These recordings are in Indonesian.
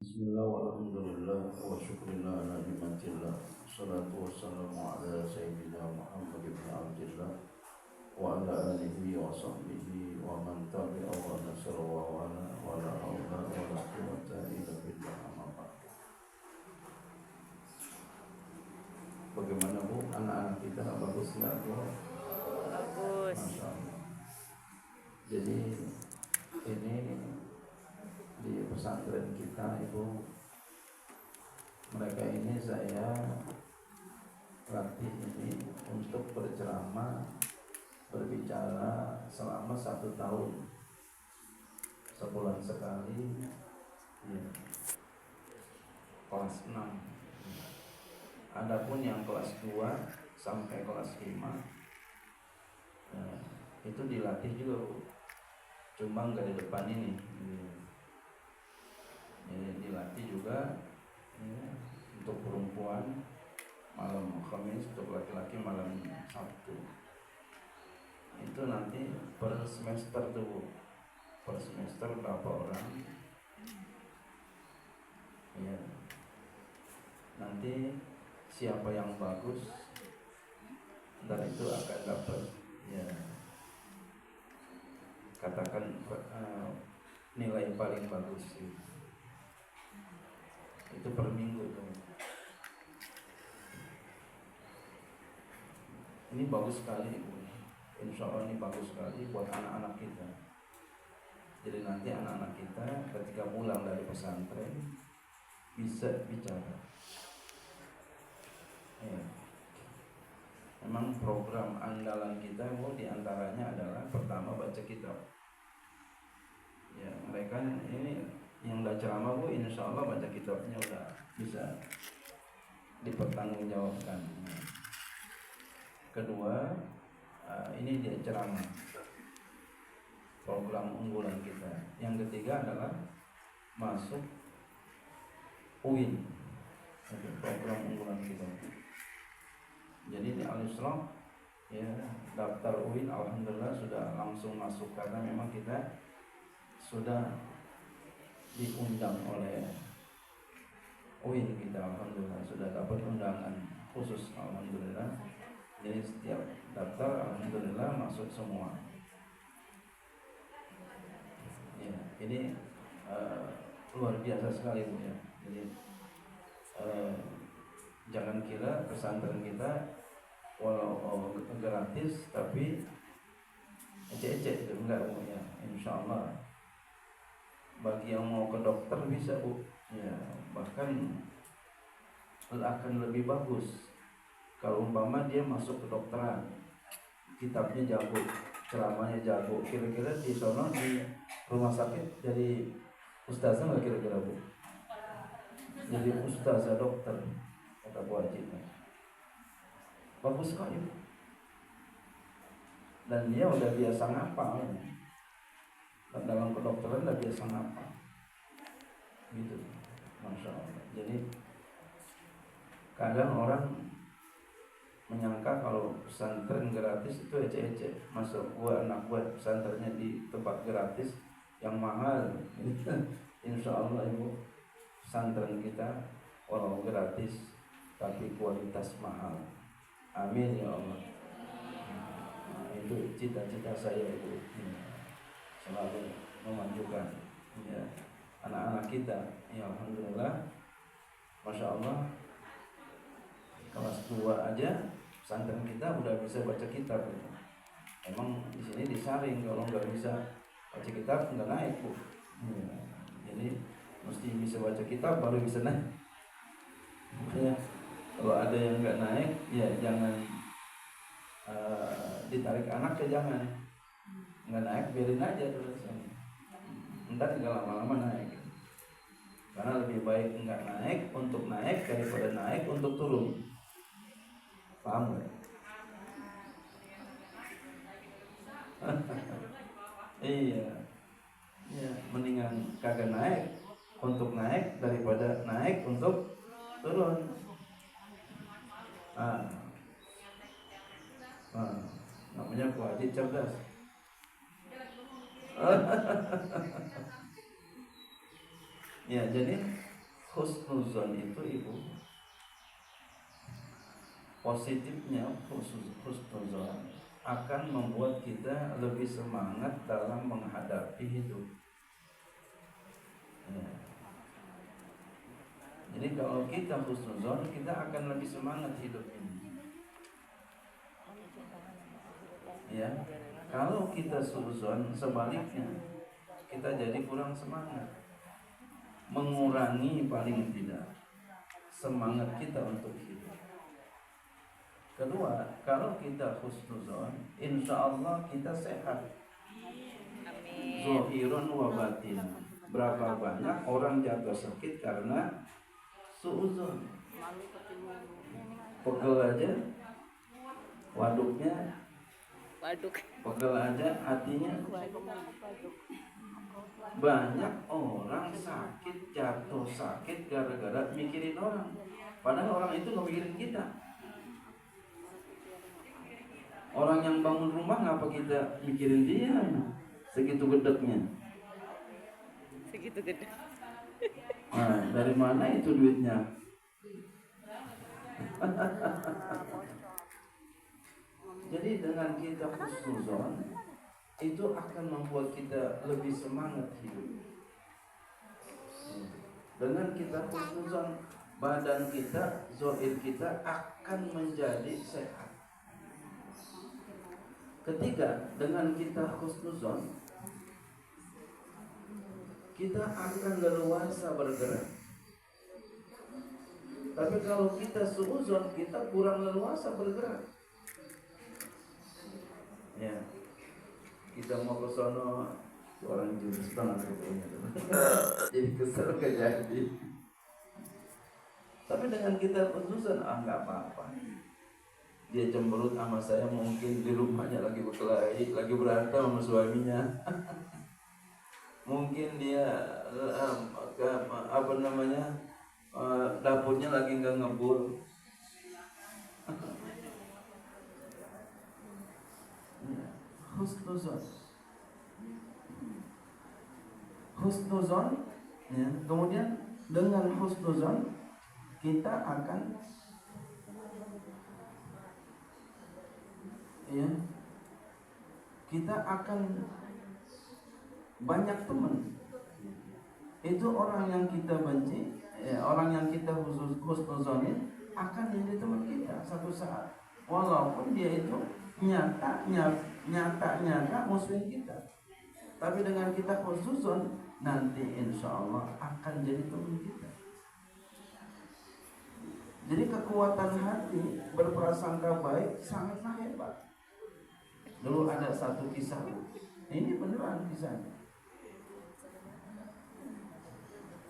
Bismillah walhamdulillah wa syukurillah ala ni'matillah. Salatu wassalamu ala sayyidina Muhammad ibn Abdillah wa ala alihi wa sahbihi wa man tabi'ahu wa nasara wa ala wa la hawla wa la quwwata illa billah, amma ba'd. Bagaimana Bu, anak-anak kita bagus enggak Bu? Bagus. Masya Allah. Jadi ini di pesantren kita Ibu, mereka ini saya latih ini untuk berceramah, berbicara selama 1 tahun, sebulan sekali ya. Kelas 6. Adapun yang kelas 2 sampai kelas 5 itu dilatih juga Bu, cuma nggak di depan ini. Dilatih juga ya, untuk perempuan malam Kamis, untuk laki-laki malam Sabtu. Itu nanti per semester tuh, per semester berapa orang ya. Nanti siapa yang bagus dan itu akan dapat ya, katakan nilai paling bagus sih. Itu per minggu tuh. Ini bagus sekali Bu. Insya Allah ini bagus sekali buat anak-anak kita. Jadi nanti anak-anak kita ketika pulang dari pesantren bisa bicara ya. Memang program andalan kita Bu, diantaranya adalah pertama baca kitab ya. Mereka ini yang udah ceramah Bu, insya Allah baca kitabnya udah bisa dipertanggungjawabkan. Kedua, ini dia ceramah, program unggulan kita. Yang ketiga adalah masuk UIN, program unggulan kita. Jadi di Al-Isra ya, daftar UIN alhamdulillah sudah langsung masuk, karena memang kita sudah diundang oleh UIN kita, alhamdulillah sudah dapat undangan khusus, alhamdulillah. Jadi setiap daftar alhamdulillah masuk semua ya. Ini luar biasa sekali Bu ya. Jadi jangan kira pesantren kita walau gratis tapi ecek-ecek itu enggak Bu ya. Insya Allah bagi yang mau ke dokter bisa Bu ya, bahkan akan lebih bagus kalau umpama dia masuk ke dokteran, kitabnya jago, ceramahnya jago. Kira-kira di sono di rumah sakit jadi ustazah nggak kira-kira Bu? Jadi ustazah dokter kata Bu Haji, bagus sekali Bu. Dan dia udah biasa ngapal, dalam kedokteran udah biasa ngapal gitu, Masya Allah. Jadi kadang orang menyangka kalau pesantren gratis itu ecek-ecek. Masuk anak gua pesantrennya di tempat gratis yang mahal. Insya Allah Ibu, pesantren kita walau gratis tapi kualitas mahal. Amin ya Allah. Nah, itu cita-cita saya Ibu, selalu memajukan ya anak-anak kita ya. Alhamdulillah, Masya Allah, kelas 2 aja pesantren kita udah bisa baca kitab gitu. Emang di sini disaring, kalau nggak bisa baca kitab nggak naik Bu ya. Jadi mesti bisa baca kitab baru bisa naik ya. Kalau ada yang nggak naik ya jangan ditarik anak ya, jangan nggak naik, biarin aja terus, entar juga lama-lama naik. Karena lebih baik nggak naik untuk naik daripada naik untuk turun. Paham nggak? Iya, ya, mendingan kagak naik untuk naik daripada naik untuk turun. Namanya Bu Haji cerdas. Ya, jadi husnuzon itu ibu, positifnya husnuzon akan membuat kita lebih semangat dalam menghadapi hidup. Ya. Jadi kalau kita husnuzon, kita akan lebih semangat hidup ini. Ya, kalau kita suuzon, sebaliknya kita jadi kurang semangat, mengurangi paling tidak semangat kita untuk hidup. Kedua, kalau kita husnuzon, insya Allah kita sehat. Zohirun wa batin. Berapa banyak orang jatuh sakit karena suuzon. Pegel aja, waduknya, pegel aja hatinya. Banyak orang sakit, jatuh sakit gara-gara mikirin orang. Padahal orang itu nggak mikirin kita. Orang yang bangun rumah ngapa kita mikirin dia? Segitu gedeknya. Nah, dari mana itu duitnya? Jadi dengan kita husnuzon, itu akan membuat kita lebih semangat hidup. Dengan kita husnuzon, badan kita, zahir kita akan menjadi sehat. Ketiga, dengan kita husnuzon, kita akan leluasa bergerak. Tapi kalau kita suuzon, kita kurang leluasa bergerak. Ya, kita mau ke sono, orang jurus banget katanya. Jadi kesel gak jadi. Tapi dengan kita husnuzon, nggak apa-apa. Dia cemberut sama saya, mungkin di rumahnya lagi berkelahi, lagi berantem sama suaminya. Mungkin dia dapurnya lagi nggak ngebul. Husnuzon, ya. Kemudian dengan husnuzon kita akan banyak teman. Itu orang yang kita benci, orang yang kita husnuzonin akan jadi teman kita satu saat. Walaupun dia itu nyata musuhin kita, tapi dengan kita husnuzon, nanti insya Allah akan jadi teman kita. Jadi kekuatan hati berprasangka baik sangatlah hebat. Dulu ada satu kisah, ini beneran kisahnya.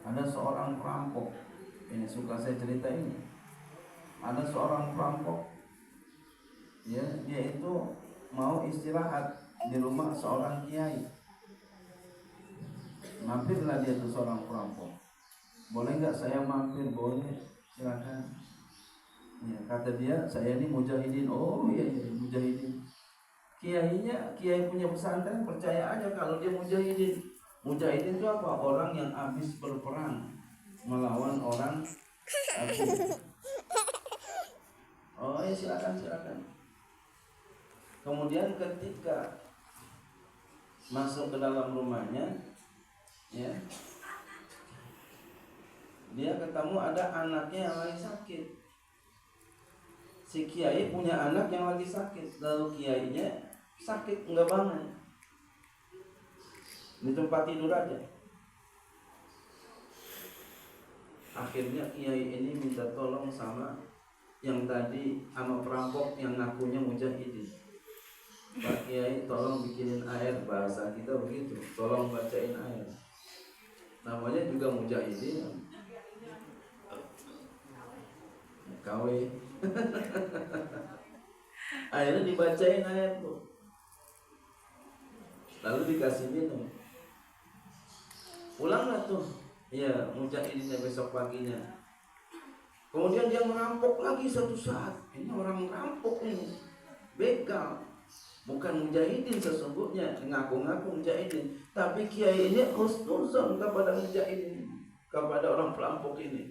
Ada seorang perampok, ini suka saya cerita ini. Ada seorang perampok, ya, dia itu mau istirahat di rumah seorang kiai. Mampirlah dia tuh seorang perampok. Boleh nggak saya mampir? Boleh, silakan. Ya, kata dia, saya ini mujahidin. Oh iya mujahidin. Kiai punya pesantren, percaya aja kalau dia mujahidin. Mujahidin itu apa? Orang yang habis berperang melawan orang asing. Oh ya, silakan. Kemudian ketika masuk ke dalam rumahnya, ya, dia ketemu ada anaknya yang lagi sakit. Si kiai punya anak yang lagi sakit, lalu kiainya sakit nggak bangun, di tempat tidur aja. Akhirnya kiai ini minta tolong sama yang tadi, sama perampok yang ngakunya mujahidin. Pak Kiai, tolong bikinin air, bahasa kita begitu, tolong bacain air. Namanya juga mujahidin, KW. Akhirnya dibacain ayat tuh, lalu dikasih minum. Pulanglah tuh, ya, mujahidinnya besok paginya. Kemudian dia merampok lagi satu saat. Ini orang merampok ini, begal, bukan mujahidin sesungguhnya, ngaku-ngaku mujahidin, tapi kiai ini husnuzon kepada mujahidin. kepada orang perampok ini.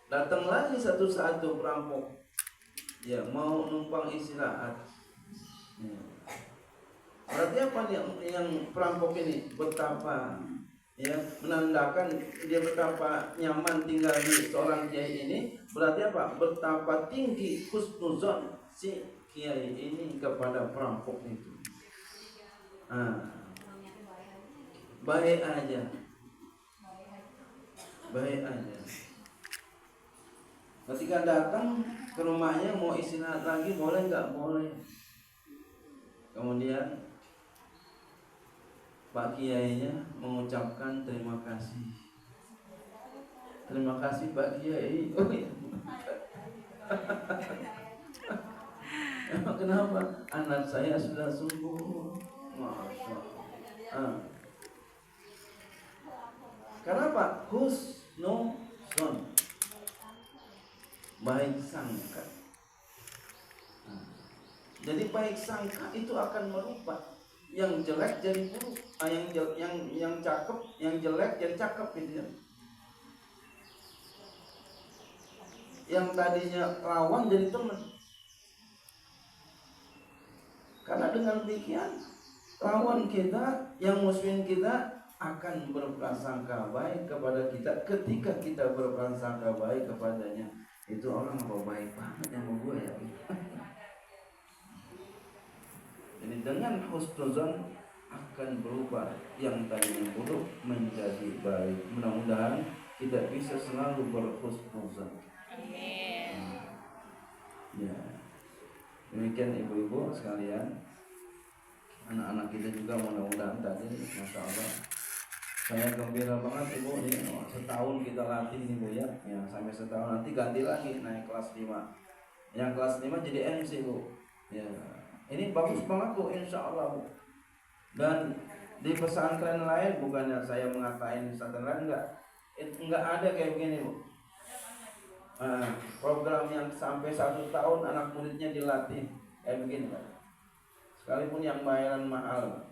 Datang lagi satu-satu perampok, ya mau numpang istirahat. Ya. Berarti apa yang perampok ini betapa ya menandakan dia betapa nyaman tinggal di seorang kiai ini. Berarti apa? Betapa tinggi husnuzon si kiai ini kepada perampok itu. Baik aja. Ketika datang ke rumahnya mau istirahat lagi, boleh nggak? Boleh. Kemudian Pak Kiainya mengucapkan terima kasih. Terima kasih Pak Kiai. Oh iya. Kenapa? Anak saya sudah sembuh. Masya Allah. Kenapa? Husnuzon, baik sangka. Jadi baik sangka itu akan merubah yang jelek jadi buruk, yang cakep, yang jelek jadi cakep gitu ya. Yang tadinya lawan jadi teman. Karena dengan demikian lawan kita, yang musuhin kita akan berprasangka baik kepada kita ketika kita berprasangka baik kepadanya. Itu orang apa baik banget yang mau gue ya. Jadi dengan husnuzon akan berubah yang tadinya buruk menjadi baik. Mudah-mudahan kita bisa selalu berhusnuzon. Amin. Ya. Demikian ibu-ibu sekalian, anak-anak kita juga mudah-mudahan tadi, masya Allah, saya gembira banget ibu nih, setahun kita latih nih bu ya, sampai setahun nanti ganti lagi naik kelas 5. Yang kelas 5 jadi MC bu. Ya, ini bagus banget bu, insya Allah bu. Dan di pesantren lain, bukannya saya mengatain pesantren lain, enggak ada kayak begini bu. Program yang sampai 1 tahun anak muridnya dilatih kayak begini kan. Sekalipun yang bayaran mahal.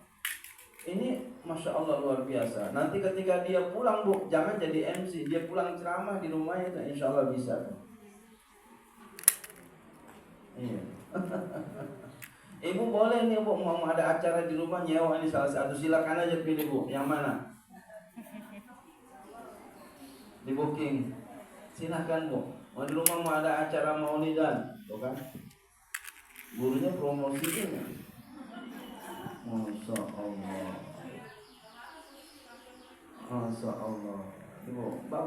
Ini masya Allah luar biasa. Nanti ketika dia pulang bu, jangan jadi MC, dia pulang ceramah di rumahnya itu insya Allah bisa. Iya. Ibu boleh nih bu, mau ada acara di rumah nyewa ini salah satu, silakan aja pilih bu, yang mana? Di booking, silahkan bu. Mau di rumah mau ada acara maulidan, tuh kan? Gurunya promosinya. Masya Allah. Masya Allah. Ibu, bagus.